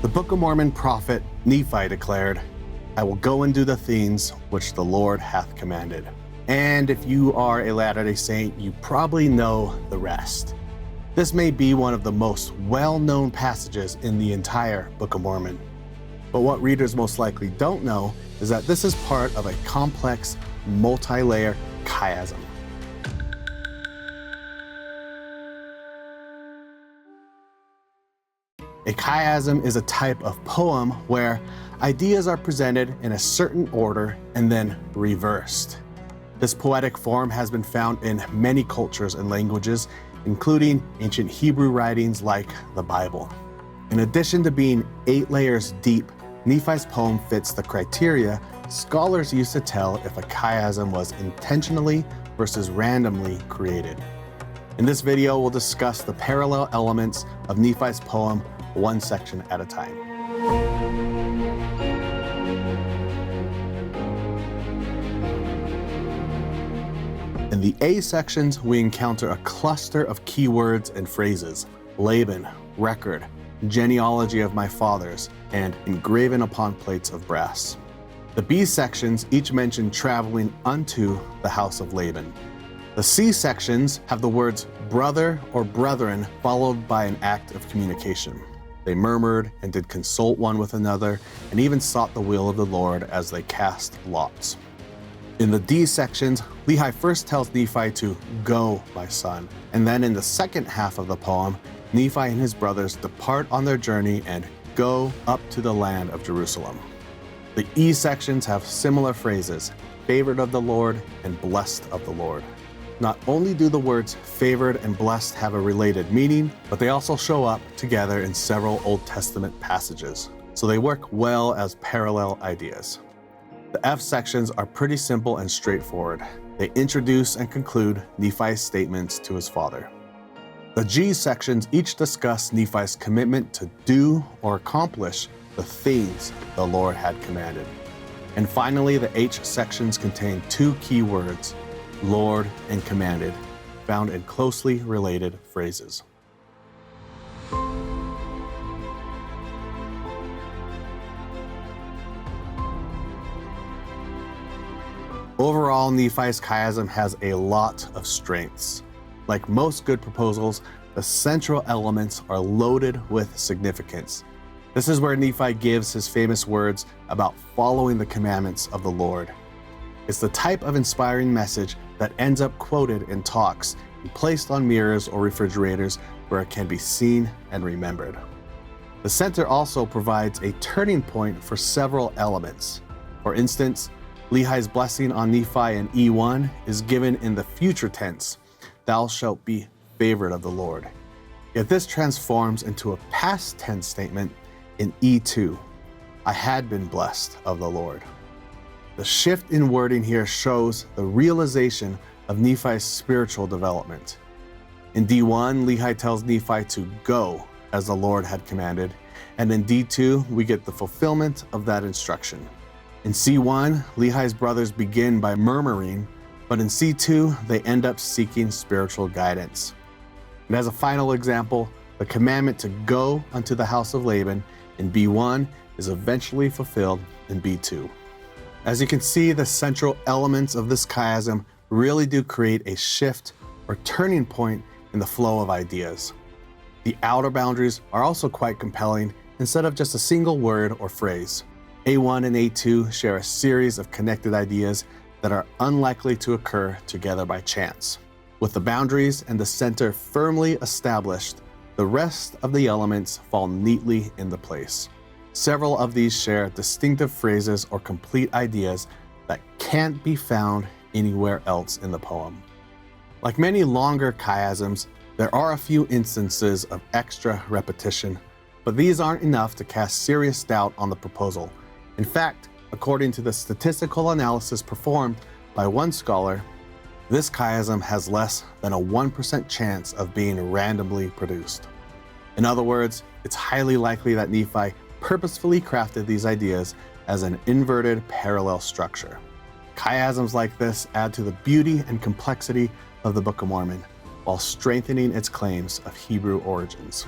The Book of Mormon prophet Nephi declared, "I will go and do the things which the Lord hath commanded." And if you are a Latter-day Saint, you probably know the rest. This may be one of the most well-known passages in the entire Book of Mormon. But what readers most likely don't know is that this is part of a complex, multi-layer chiasm. A chiasm is a type of poem where ideas are presented in a certain order and then reversed. This poetic form has been found in many cultures and languages, including ancient Hebrew writings like the Bible. In addition to being 8 layers deep, Nephi's poem fits the criteria scholars used to tell if a chiasm was intentionally versus randomly created. In this video, we'll discuss the parallel elements of Nephi's poem one section at a time. In the A sections, we encounter a cluster of keywords and phrases: Laban, record, genealogy of my fathers, and engraven upon plates of brass. The B sections each mention traveling unto the house of Laban. The C sections have the words brother or brethren followed by an act of communication. They murmured and did consult one with another, and even sought the will of the Lord as they cast lots. In the D sections, Lehi first tells Nephi to go, my son, and then in the second half of the poem, Nephi and his brothers depart on their journey and go up to the land of Jerusalem. The E sections have similar phrases, favored of the Lord and blessed of the Lord. Not only do the words favored and blessed have a related meaning, but they also show up together in several Old Testament passages, so they work well as parallel ideas. The F sections are pretty simple and straightforward. They introduce and conclude Nephi's statements to his father. The G sections each discuss Nephi's commitment to do or accomplish the things the Lord had commanded. And finally, the H sections contain 2 key words, Lord and commanded, found in closely related phrases. Overall, Nephi's chiasm has a lot of strengths. Like most good proposals, the central elements are loaded with significance. This is where Nephi gives his famous words about following the commandments of the Lord. It's the type of inspiring message that ends up quoted in talks and placed on mirrors or refrigerators where it can be seen and remembered. The center also provides a turning point for several elements. For instance, Lehi's blessing on Nephi in E1 is given in the future tense, thou shalt be favored of the Lord. Yet this transforms into a past tense statement in E2, I had been blessed of the Lord. The shift in wording here shows the realization of Nephi's spiritual development. In D1, Lehi tells Nephi to go as the Lord had commanded, and in D2, we get the fulfillment of that instruction. In C1, Lehi's brothers begin by murmuring, but in C2, they end up seeking spiritual guidance. And as a final example, the commandment to go unto the house of Laban in B1 is eventually fulfilled in B2. As you can see, the central elements of this chiasm really do create a shift or turning point in the flow of ideas. The outer boundaries are also quite compelling instead of just a single word or phrase. A1 and A2 share a series of connected ideas that are unlikely to occur together by chance. With the boundaries and the center firmly established, the rest of the elements fall neatly into place. Several of these share distinctive phrases or complete ideas that can't be found anywhere else in the poem. Like many longer chiasms, there are a few instances of extra repetition, but these aren't enough to cast serious doubt on the proposal. In fact, according to the statistical analysis performed by one scholar, this chiasm has less than a 1% chance of being randomly produced. In other words, it's highly likely that Nephi purposefully crafted these ideas as an inverted parallel structure. Chiasms like this add to the beauty and complexity of the Book of Mormon, while strengthening its claims of Hebrew origins.